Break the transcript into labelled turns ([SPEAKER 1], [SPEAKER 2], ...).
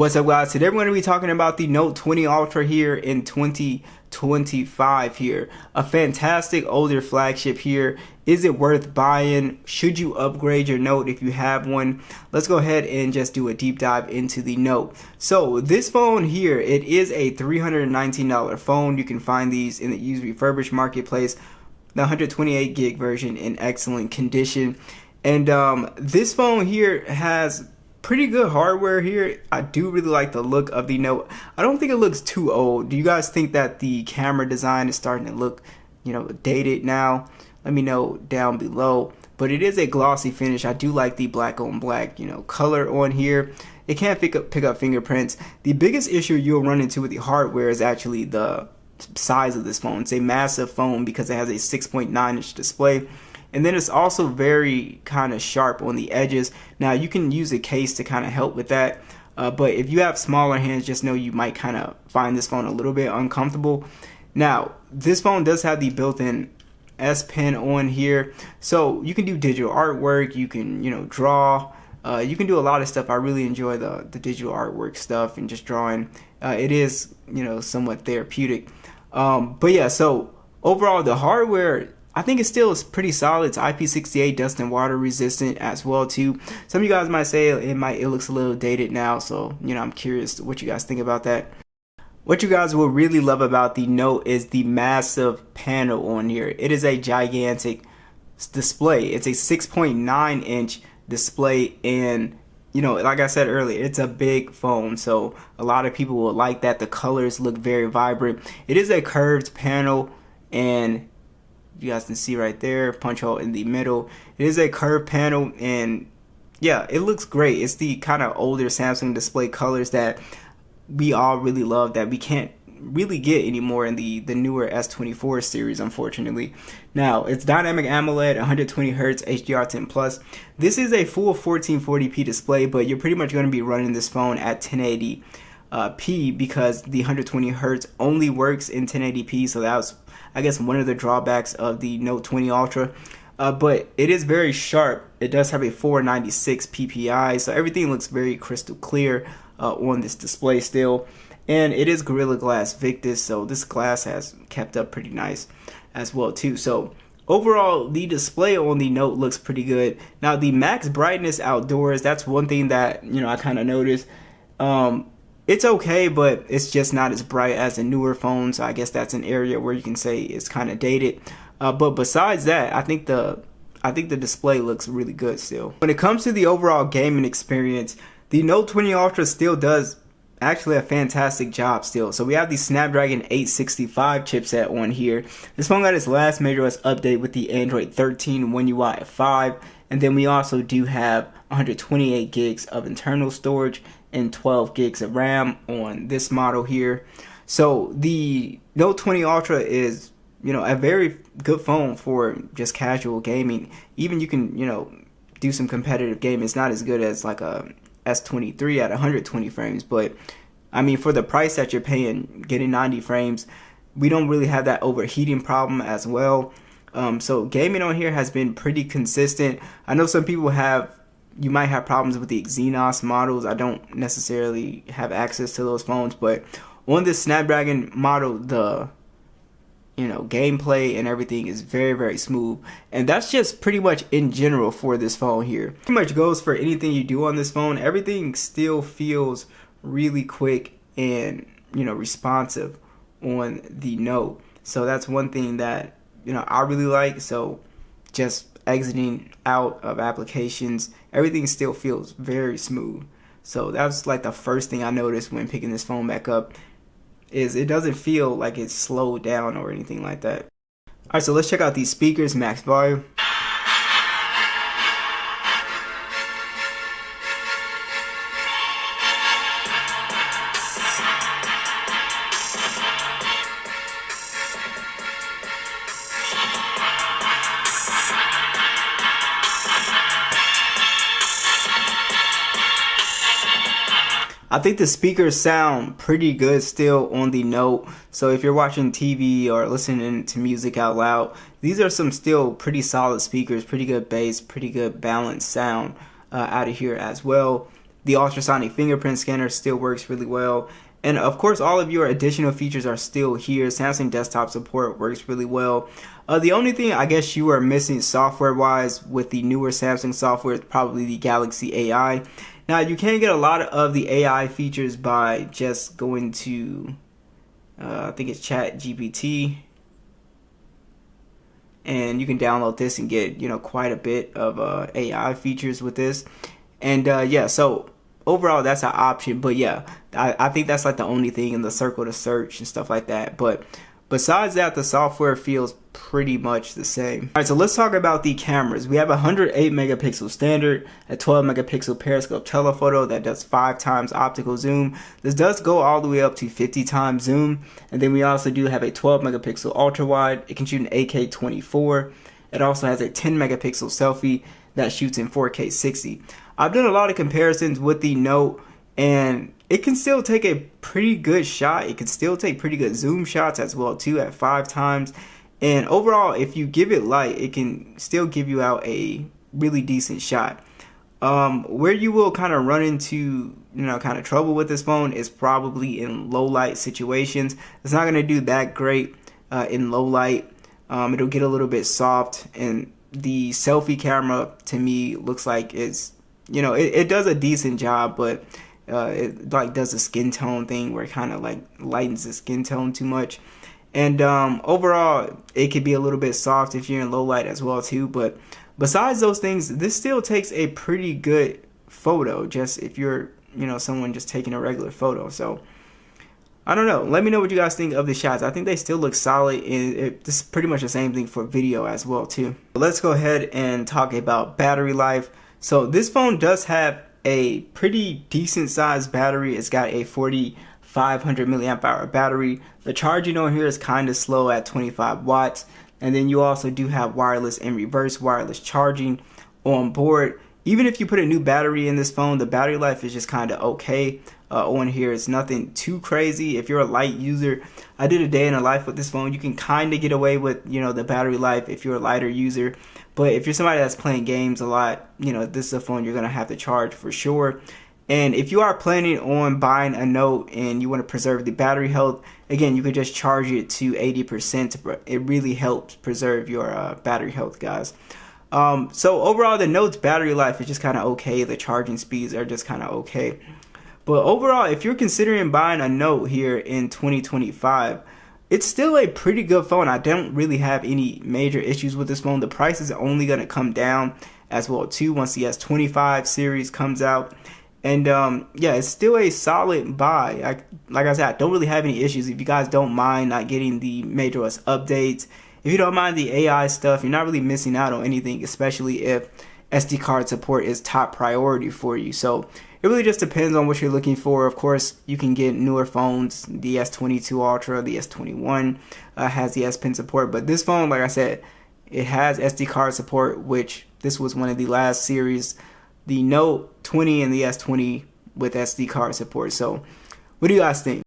[SPEAKER 1] What's up, guys? Today we're going to be talking about the Note 20 Ultra here in 2025 here. A fantastic older flagship here. Is it worth buying? Should you upgrade your Note if you have one? Let's go ahead and just do a deep dive into the Note. So this phone here, it is a $319 phone. You can find these in the used refurbished marketplace. The 128 gig version in excellent condition. And this phone here has pretty good hardware here. I do really like the look of the Note. I don't think it looks too old. Do you guys think that the camera design is starting to look, dated now? Let me know down below. But it is a glossy finish. I do like the black on black, color on here. It can't pick up fingerprints. The biggest issue you'll run into with the hardware is actually the size of this phone. It's a massive phone because it has a 6.9-inch display. And then it's also very kind of sharp on the edges. Now you can use a case to kind of help with that. But if you have smaller hands, just know you might kind of find this phone a little bit uncomfortable. Now, this phone does have the built-in S Pen on here. So you can do digital artwork, you can, draw. You can do a lot of stuff. I really enjoy the digital artwork stuff and just drawing. It is, somewhat therapeutic. But yeah, so overall the hardware, I think it still is pretty solid. It's IP68 dust and water resistant as well too. Some of you guys might say it looks a little dated now, so I'm curious what you guys think about that. What you guys will really love about the Note is the massive panel on here. It is a gigantic display. It's a 6.9-inch display, and like I said earlier, it's a big phone, so a lot of people will like that. The colors look very vibrant. It is a curved panel, and you guys can see right there, punch hole in the middle. It is a curved panel, and yeah, it looks great. It's the kind of older Samsung display colors that we all really love, that we can't really get anymore in the newer S24 series, unfortunately. Now, it's dynamic AMOLED, 120 Hz, HDR10 Plus. This is a full 1440p display, but you're pretty much going to be running this phone at 1080p because the 120 Hz only works in 1080p. So that was, I guess, one of the drawbacks of the Note 20 Ultra. But it is very sharp. It does have a 496 ppi, so everything looks very crystal clear on this display still. And it is Gorilla Glass Victus, so this glass has kept up pretty nice as well too. So overall, the display on the Note looks pretty good. Now, the max brightness outdoors, that's one thing that I kind of noticed. It's okay, but it's just not as bright as the newer phones. So I guess that's an area where you can say it's kind of dated. But besides that, I think the display looks really good still. When it comes to the overall gaming experience, the Note 20 Ultra still does actually a fantastic job still. So we have the Snapdragon 865 chipset on here. This phone got its last major OS update with the Android 13 One UI 5, and then we also do have 128 gigs of internal storage and 12 gigs of RAM on this model here. So the Note 20 Ultra is a very good phone for just casual gaming. Even you can do some competitive gaming. It's not as good as like a S23 at 120 frames, but I mean, for the price that you're paying, getting 90 frames, we don't really have that overheating problem as well. So gaming on here has been pretty consistent. I know some people you might have problems with the Exynos models. I don't necessarily have access to those phones, but on this Snapdragon model, the gameplay and everything is very, very smooth. And that's just pretty much in general for this phone here. Pretty much goes for anything you do on this phone. Everything still feels really quick and responsive on the Note. So that's one thing that I really like. So just exiting out of applications, everything still feels very smooth. So that's like the first thing I noticed when picking this phone back up, is it doesn't feel like it's slowed down or anything like that. Alright, so let's check out these speakers, max volume. I think the speakers sound pretty good still on the Note. So if you're watching TV or listening to music out loud, these are some still pretty solid speakers, pretty good bass, pretty good balanced sound out of here as well. The ultrasonic fingerprint scanner still works really well. And of course, all of your additional features are still here. Samsung desktop support works really well. The only thing I guess you are missing software-wise with the newer Samsung software is probably the Galaxy AI. Now, you can get a lot of the AI features by just going to, I think it's Chat GPT. And you can download this and get, quite a bit of AI features with this. And yeah, so overall, that's an option. But yeah, I think that's like the only thing in the circle to search and stuff like that. But besides that, the software feels pretty much the same. All right, so let's talk about the cameras. We have a 108 megapixel standard, a 12 megapixel periscope telephoto that does 5 times optical zoom. This does go all the way up to 50 times zoom. And then we also do have a 12 megapixel ultra wide. It can shoot in 8K 24. It also has a 10 megapixel selfie that shoots in 4K 60. I've done a lot of comparisons with the Note, and it can still take a pretty good shot. It can still take pretty good zoom shots as well too at 5 times. And overall, if you give it light, it can still give you out a really decent shot. Where you will kind of run into, kind of trouble with this phone is probably in low light situations. It's not going to do that great in low light. It'll get a little bit soft, and the selfie camera to me looks like it's, it does a decent job, but it like does a skin tone thing where it kind of like lightens the skin tone too much. And overall, it could be a little bit soft if you're in low light as well too. But besides those things, this still takes a pretty good photo, just if you're, someone just taking a regular photo. So I don't know. Let me know what you guys think of the shots. I think they still look solid, and this is pretty much the same thing for video as well too. Let's go ahead and talk about battery life. So this phone does have a pretty decent sized battery. It's got a 4,500 milliamp hour battery. The charging on here is kind of slow at 25 watts. And then you also do have wireless and reverse wireless charging on board. Even if you put a new battery in this phone, the battery life is just kind of okay on here. It's nothing too crazy. If you're a light user, I did a day in a life with this phone. You can kind of get away with, the battery life if you're a lighter user. But if you're somebody that's playing games a lot, this is a phone you're going to have to charge for sure. And if you are planning on buying a Note and you want to preserve the battery health, again, you could just charge it to 80%. It really helps preserve your battery health, guys. So overall, the Note's battery life is just kind of okay. The charging speeds are just kind of okay. But overall, if you're considering buying a Note here in 2025, it's still a pretty good phone. I don't really have any major issues with this phone. The price is only going to come down as well too once the S25 series comes out. And yeah, it's still a solid buy. Like I said, I don't really have any issues. If you guys don't mind not getting the MageOS updates, if you don't mind the AI stuff, you're not really missing out on anything, especially if SD card support is top priority for you. So it really just depends on what you're looking for. Of course, you can get newer phones. The S22 Ultra, the S21 has the S Pen support. But this phone, like I said, it has SD card support, which this was one of the last series. The Note 20 and the S20 with SD card support. So what do you guys think?